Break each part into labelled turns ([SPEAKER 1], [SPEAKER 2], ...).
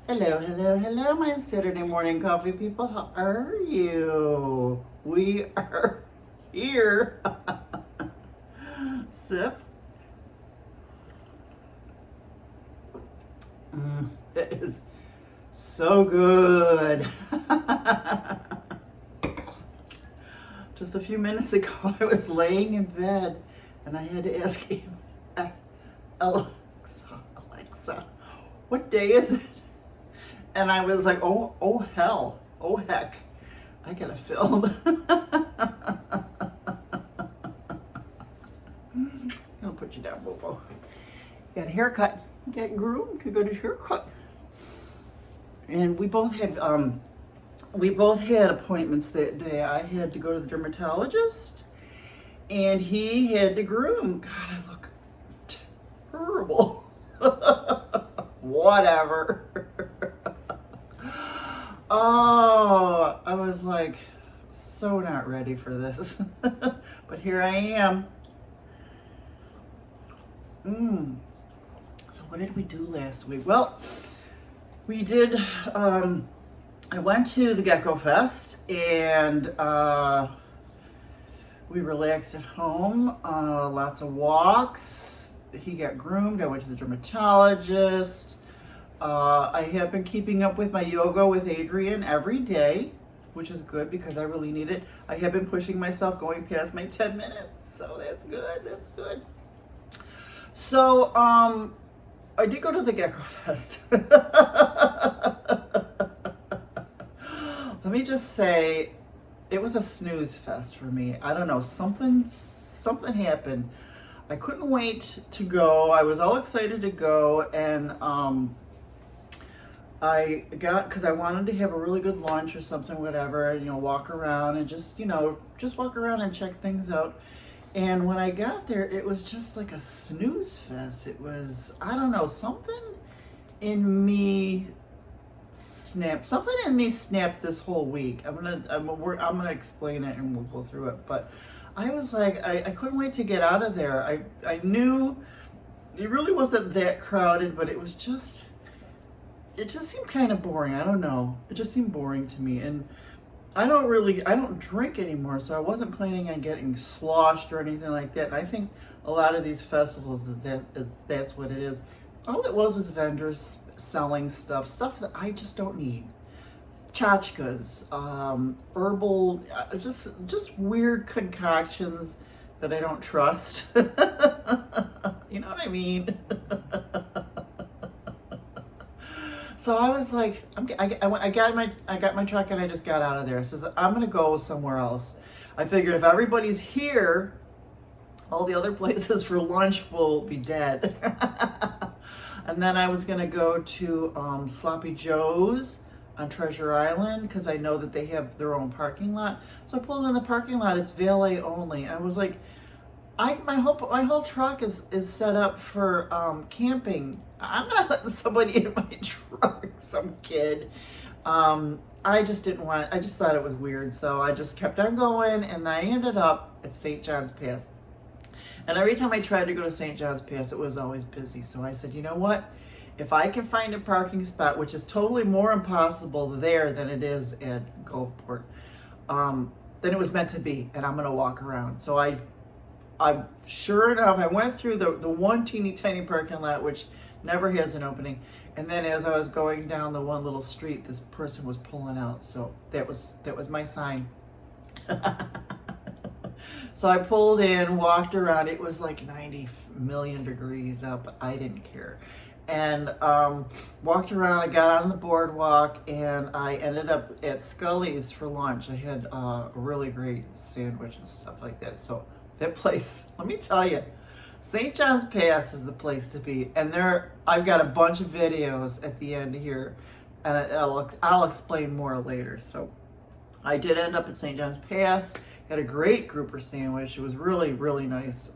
[SPEAKER 1] Hello, hello, hello, my Saturday morning coffee people. How are you? We are here. Sip. It is so good. Just a few minutes ago, I was laying in bed and I had to ask Alexa, what day is it? And I was like, oh hell, oh heck, I gotta film. I'll put you down, Bobo. Got a haircut, got groomed to go to haircut. And we both had appointments that day. I had to go to the dermatologist, and he had to groom. God, I look terrible. Whatever. Oh, I was like so not ready for this. But here I am. So what did we do last week? Well, we did, I went to the Gecko Fest and we relaxed at home, lots of walks. He got groomed. I went to the dermatologist. I have been keeping up with my yoga with Adrian every day, which is good because I really need it. I have been pushing myself going past my 10 minutes, so that's good, that's good. So, I did go to the Gecko Fest. Let me just say, it was a snooze fest for me. I don't know, something happened. I couldn't wait to go. I was all excited to go, and because I wanted to have a really good lunch or something, whatever, walk around and just walk around and check things out. And when I got there, it was just like a snooze fest. It was, I don't know, something in me snapped this whole week. I'm gonna explain it and we'll go through it. But I was like, I couldn't wait to get out of there. I knew it really wasn't that crowded, but it just seemed kind of boring. I don't know. It just seemed boring to me. And I don't drink anymore, so I wasn't planning on getting sloshed or anything like that. And I think a lot of these festivals, that's what it is. All it was vendors selling stuff that I just don't need. Tchotchkes, herbal, just weird concoctions that I don't trust. You know what I mean? So I was like, I got my truck and I just got out of there. I says, I'm gonna go somewhere else. I figured if everybody's here, all the other places for lunch will be dead. And then I was gonna go to Sloppy Joe's on Treasure Island because I know that they have their own parking lot. So I pulled in the parking lot. It's valet only. I was like, my whole truck is set up for camping. I'm not letting somebody in my truck, some kid. I just thought it was weird. So I just kept on going and I ended up at St. John's Pass. And every time I tried to go to St. John's Pass, it was always busy. So I said, you know what? If I can find a parking spot, which is totally more impossible there than it is at Gulfport, then it was meant to be, and I'm going to walk around. So I'm sure enough, I went through the one teeny tiny parking lot, which never has an opening. And then as I was going down the one little street, this person was pulling out. So that was my sign. So I pulled in, walked around. It was like 90 million degrees up, but I didn't care. And walked around. I got on the boardwalk and I ended up at Scully's for lunch. I had a really great sandwich and stuff like that. So that place, let me tell you, St. John's Pass is the place to be. And I've got a bunch of videos at the end here, and I'll explain more later. So I did end up at St. John's Pass. Got a great grouper sandwich. It was really, really nice.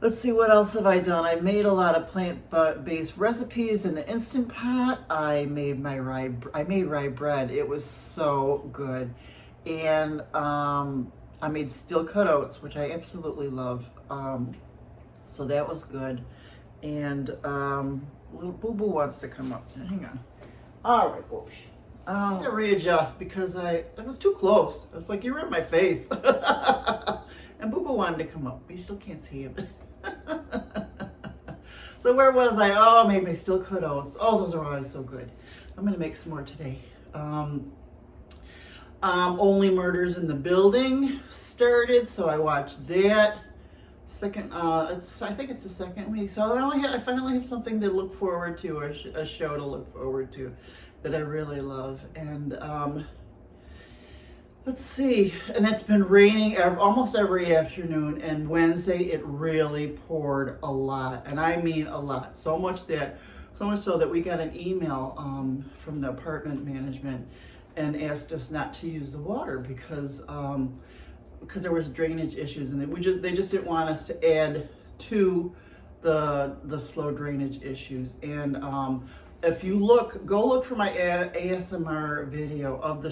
[SPEAKER 1] Let's see, what else have I done? I made a lot of plant-based recipes in the Instant Pot. I made rye bread. It was so good. And I made steel cut oats, which I absolutely love. So that was good. And little Boo Boo wants to come up. Hang on. All right, Boosh. I'll readjust because it was too close. I was like, you're in my face. And Boo Boo wanted to come up, but you still can't see him. So where was I? Oh, made my still cut oats. Oh, those are always so good. I'm gonna make some more today. Only Murders in the Building started, so I watched that. Second, I think it's the second week. So I finally have something to look forward to, a show to look forward to that I really love. And let's see, and it's been raining almost every afternoon, and Wednesday it really poured a lot, and I mean a lot, so much so that we got an email from the apartment management and asked us not to use the water because there was drainage issues, and they just didn't want us to add to the slow drainage issues. And if you go look for my ASMR video of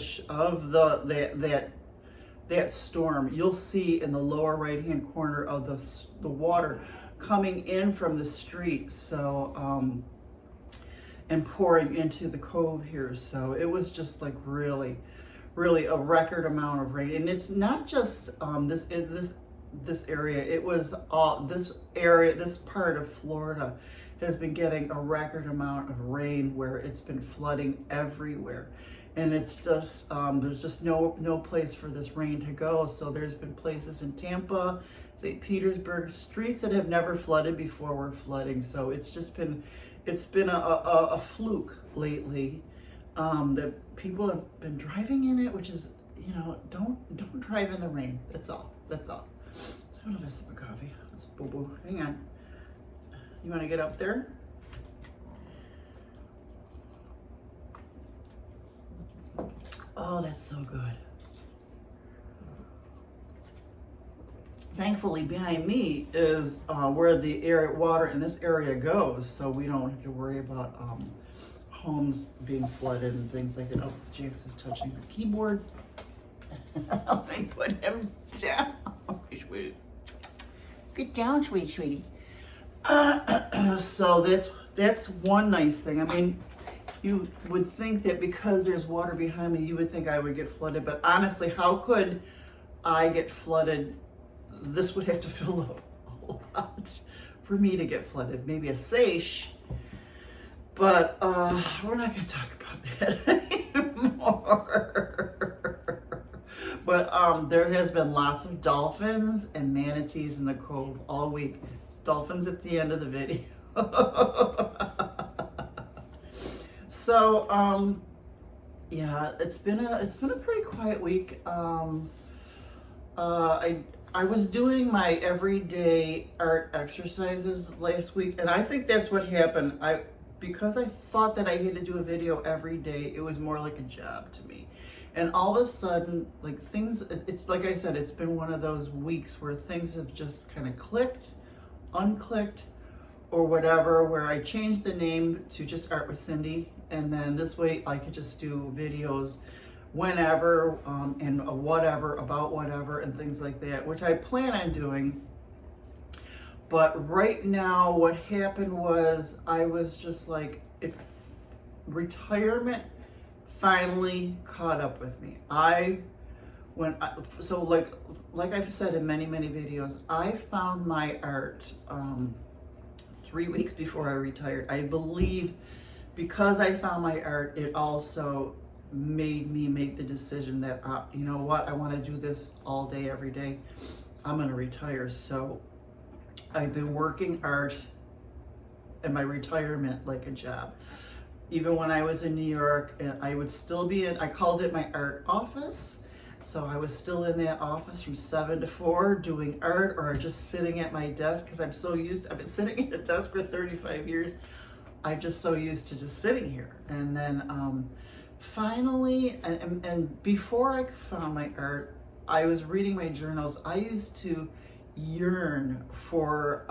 [SPEAKER 1] that storm, you'll see in the lower right hand corner of the water coming in from the street, so and pouring into the cove here. So it was just like really a record amount of rain. And it's not just this area, it was all this part of Florida has been getting a record amount of rain where it's been flooding everywhere. And it's just, there's just no place for this rain to go. So there's been places in Tampa, St. Petersburg, streets that have never flooded before were flooding. So it's been a fluke lately that people have been driving in it, which is, don't drive in the rain. That's all. So I'm gonna have a sip of coffee. That's Boo Boo. Hang on. You want to get up there? Oh, that's so good. Thankfully, behind me is where the water in this area goes, so we don't have to worry about homes being flooded and things like that. Oh, Jax is touching the keyboard. Let me put him down. Get down, sweetie. So that's one nice thing. I mean, you would think that because there's water behind me, you would think I would get flooded. But honestly, how could I get flooded? This would have to fill up a lot for me to get flooded. Maybe a seiche. But we're not going to talk about that anymore. But there has been lots of dolphins and manatees in the cove all week. Dolphins at the end of the video. So yeah, it's been a pretty quiet week. I was doing my everyday art exercises last week, and I think that's what happened. Because I thought that I had to do a video every day, it was more like a job to me. And all of a sudden, like it's like I said, it's been one of those weeks where things have just kind of clicked, unclicked, or whatever, where I changed the name to just Art with Cindy, and then this way I could just do videos whenever and whatever, about whatever, and things like that, which I plan on doing. But right now, what happened was I was just like, retirement finally caught up with me. So like I've said in many videos, I found my art 3 weeks before I retired. I believe because I found my art, it also made me make the decision that you know what, I want to do this all day, every day. I'm going to retire. So I've been working art in my retirement like a job. Even when I was in New York, I would still be I called it my art office. So I was still in that office from 7 to 4 doing art, or just sitting at my desk, because I've been sitting at a desk for 35 years. I'm just so used to just sitting here. And then finally, and before I found my art, I was reading my journals. I used to yearn for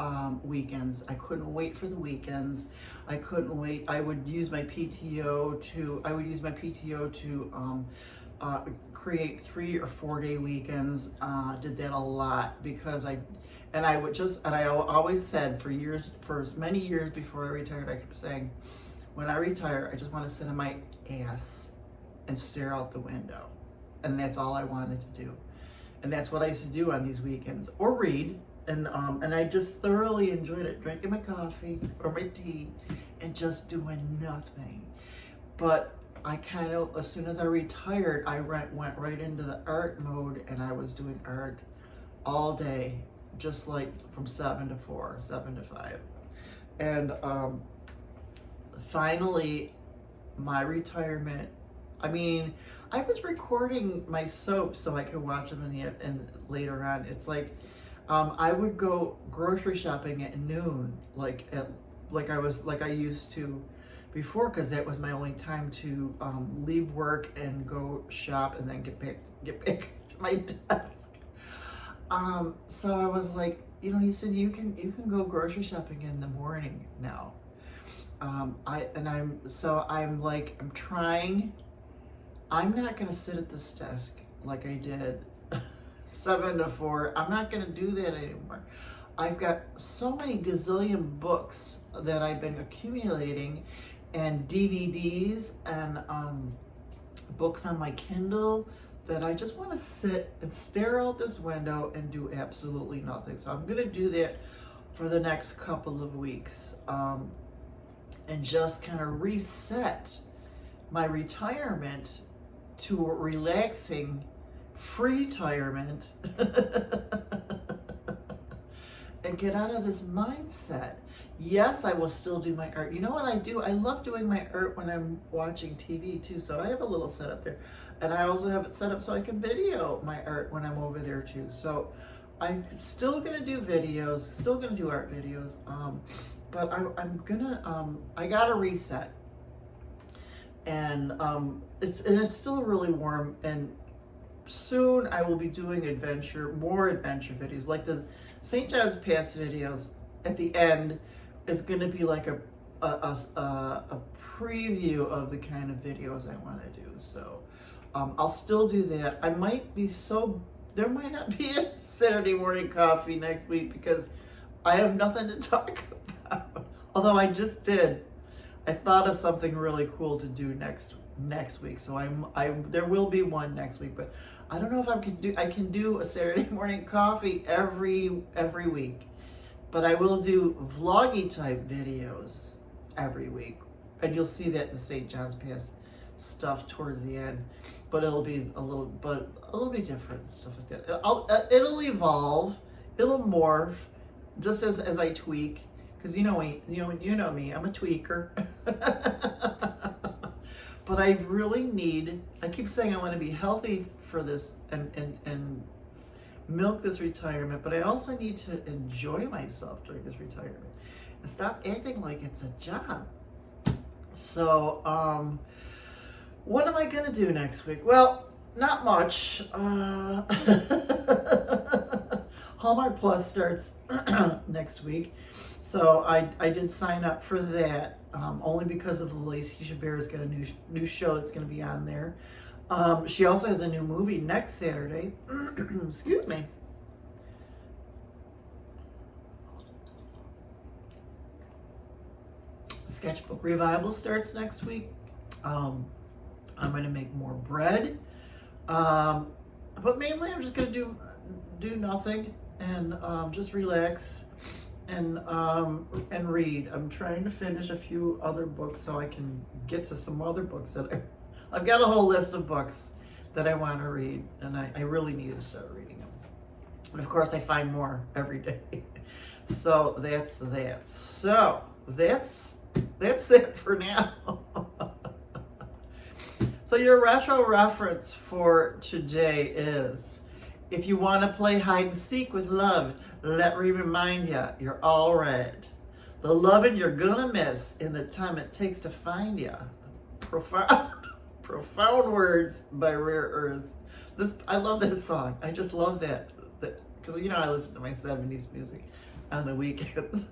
[SPEAKER 1] weekends. I couldn't wait for the weekends. I couldn't wait. I would use my PTO to create 3 or 4 day weekends. Did that a lot because And I always said for many years before I retired, I kept saying, when I retire, I just want to sit on my ass and stare out the window. And that's all I wanted to do. And that's what I used to do on these weekends, or read. And I just thoroughly enjoyed it, drinking my coffee or my tea and just doing nothing. But I kind of, as soon as I retired, I went right into the art mode, and I was doing art all day, just like from 7 to 4, 7 to 5. And finally, my retirement, I mean, I was recording my soaps so I could watch them in later on. It's like, I would go grocery shopping at noon, like I used to before, because that was my only time to leave work and go shop and then get back to my desk. So I was like, he said you can go grocery shopping in the morning now. I'm trying. I'm not gonna sit at this desk like I did 7 to 4. I'm not gonna do that anymore. I've got so many gazillion books that I've been accumulating, and DVDs and books on my Kindle, that I just want to sit and stare out this window and do absolutely nothing. So I'm gonna do that for the next couple of weeks, and just kind of reset my retirement to a relaxing free-tirement and get out of this mindset. Yes, I will still do my art. You know what I do? I love doing my art when I'm watching TV too. So I have a little setup there. And I also have it set up so I can video my art when I'm over there too. So I'm still gonna do videos, still gonna do art videos. But I'm gonna, I gotta reset. And it's still really warm, and soon I will be doing more adventure videos, like the St. John's Pass videos. At the end is going to be like a preview of the kind of videos I want to do. So I'll still do that. There might not be a Saturday morning coffee next week because I have nothing to talk about. Although I just did. I thought of something really cool to do next week, so there will be one next week, but I don't know if I can do a Saturday morning coffee every week, but I will do vloggy type videos every week, and you'll see that in the St. John's Pass stuff towards the end, but it'll be a little bit different, stuff like that. It'll evolve, it'll morph, just as I tweak. Because you know me, I'm a tweaker. But I really I keep saying I want to be healthy for this and milk this retirement, but I also need to enjoy myself during this retirement and stop acting like it's a job. So, what am I going to do next week? Well, not much. Hallmark Plus starts next week. So I did sign up for that, only because of the Lacey Chabert's got a new show that's going to be on there. She also has a new movie next Saturday. Excuse me. Sketchbook Revival starts next week. I'm going to make more bread. But mainly I'm just going to do nothing and just relax. And read. I'm trying to finish a few other books so I can get to some other books that I've got a whole list of books that I want to read, and I really need to start reading them. And of course, I find more every day. So that's that. So that's it for now. So your retro reference for today is: if you want to play hide and seek with love, let me remind ya, you're all right. The loving you're gonna miss in the time it takes to find ya. Profound words by Rare Earth. I love that song. I just love that because I listen to my 70s music on the weekends.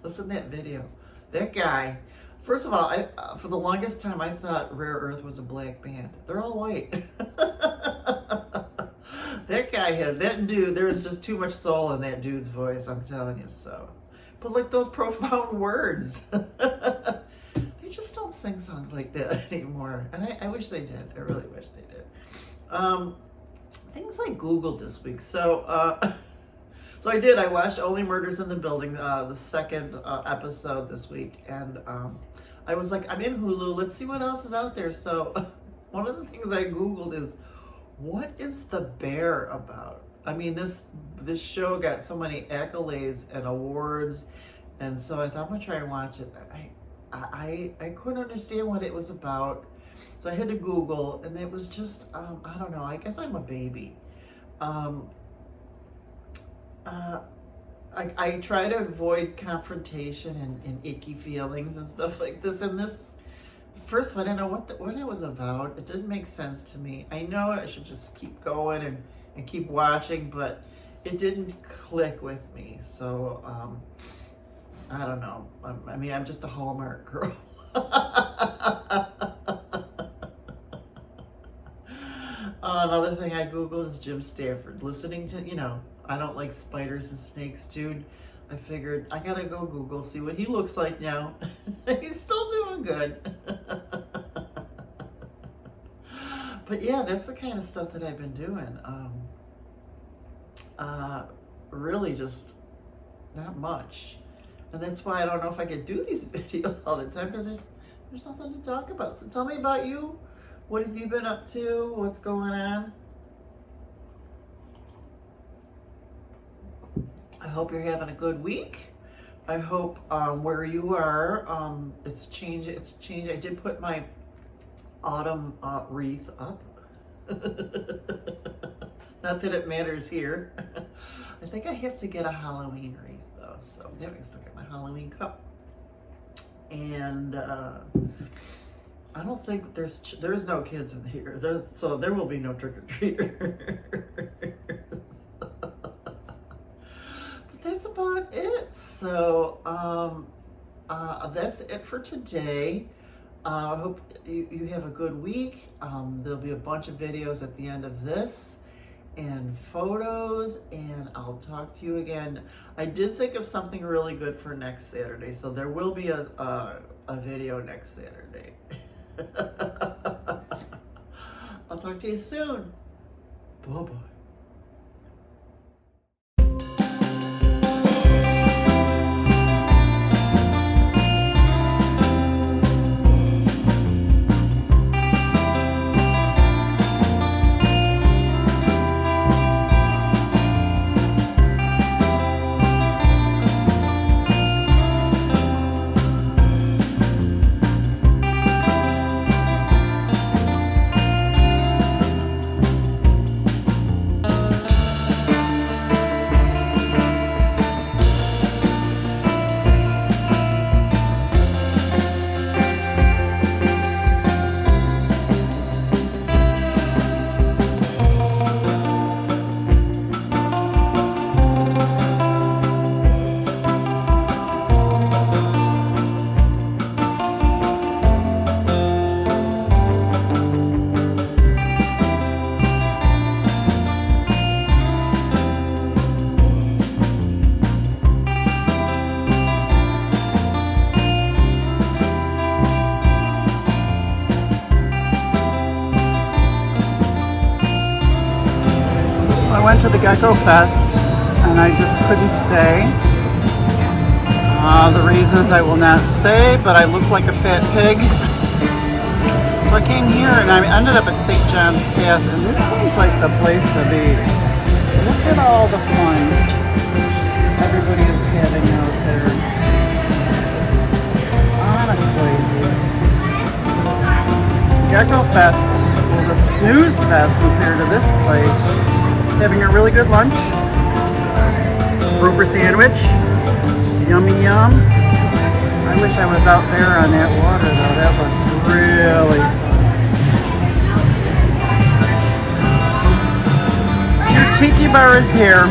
[SPEAKER 1] Listen to that video. That guy. First of all, for the longest time I thought Rare Earth was a black band. They're all white. That guy guy had that dude. There was just too much soul in that dude's voice. I'm telling you so. But like those profound words, they just don't sing songs like that anymore. And I wish they did. I really wish they did. Things I Googled this week. So I did. I watched Only Murders in the Building, the second episode this week, and I was like, I'm in Hulu. Let's see what else is out there. So one of the things I Googled is, what is The Bear about? I mean, this show got so many accolades and awards, and so I thought I'm gonna try and watch it. I couldn't understand what it was about, so I had to Google, and it was just I don't know. I guess I'm a baby. I try to avoid confrontation and icky feelings and stuff like this. And this, first of all, I didn't know what it was about. It didn't make sense to me. I know I should just keep going and keep watching, but it didn't click with me. So I don't know. I mean, I'm just a Hallmark girl. Another thing I Googled is Jim Stafford. Listening to, I don't like spiders and snakes, dude. I figured I gotta go Google, see what he looks like now. He's still doing good. But yeah, that's the kind of stuff that I've been doing. Really just not much. And that's why I don't know if I could do these videos all the time, because there's nothing to talk about. So tell me about you. What have you been up to? What's going on? I hope you're having a good week. I hope where you are, it's changed. I did put my autumn wreath up. Not that it matters here. I think I have to get a Halloween wreath though, so I'm having to look at my Halloween cup. And I don't think there's no kids in here, so there will be no trick-or-treaters. But that's about it. So that's it for today. I hope you have a good week. There'll be a bunch of videos at the end of this and photos, and I'll talk to you again. I did think of something really good for next Saturday, so there will be a video next Saturday. I'll talk to you soon. Bye-bye. Went to the Gecko Fest and I just couldn't stay. The reasons I will not say, but I look like a fat pig. So I came here and I ended up at St. John's Path, and this seems like the place to be. Look at all the fun everybody is having out there. Honestly. Gecko Fest was a snooze fest compared to this place. Having a really good lunch. Grouper sandwich. Yummy yum. I wish I was out there on that water though. That looks really fun. Your tiki bar is here.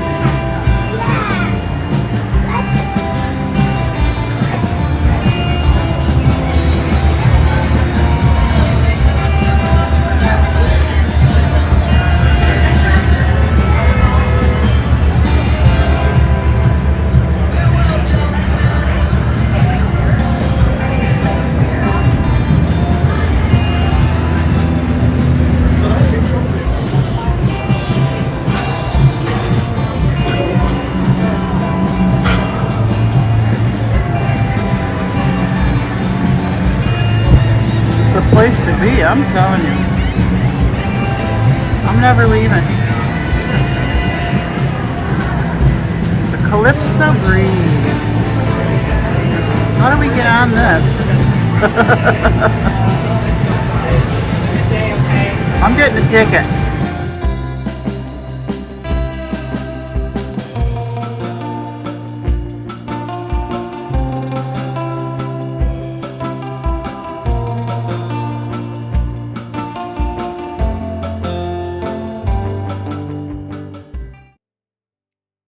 [SPEAKER 2] I'm telling you. I'm never leaving. The Calypso Breeze. How do we get on this? I'm getting a ticket.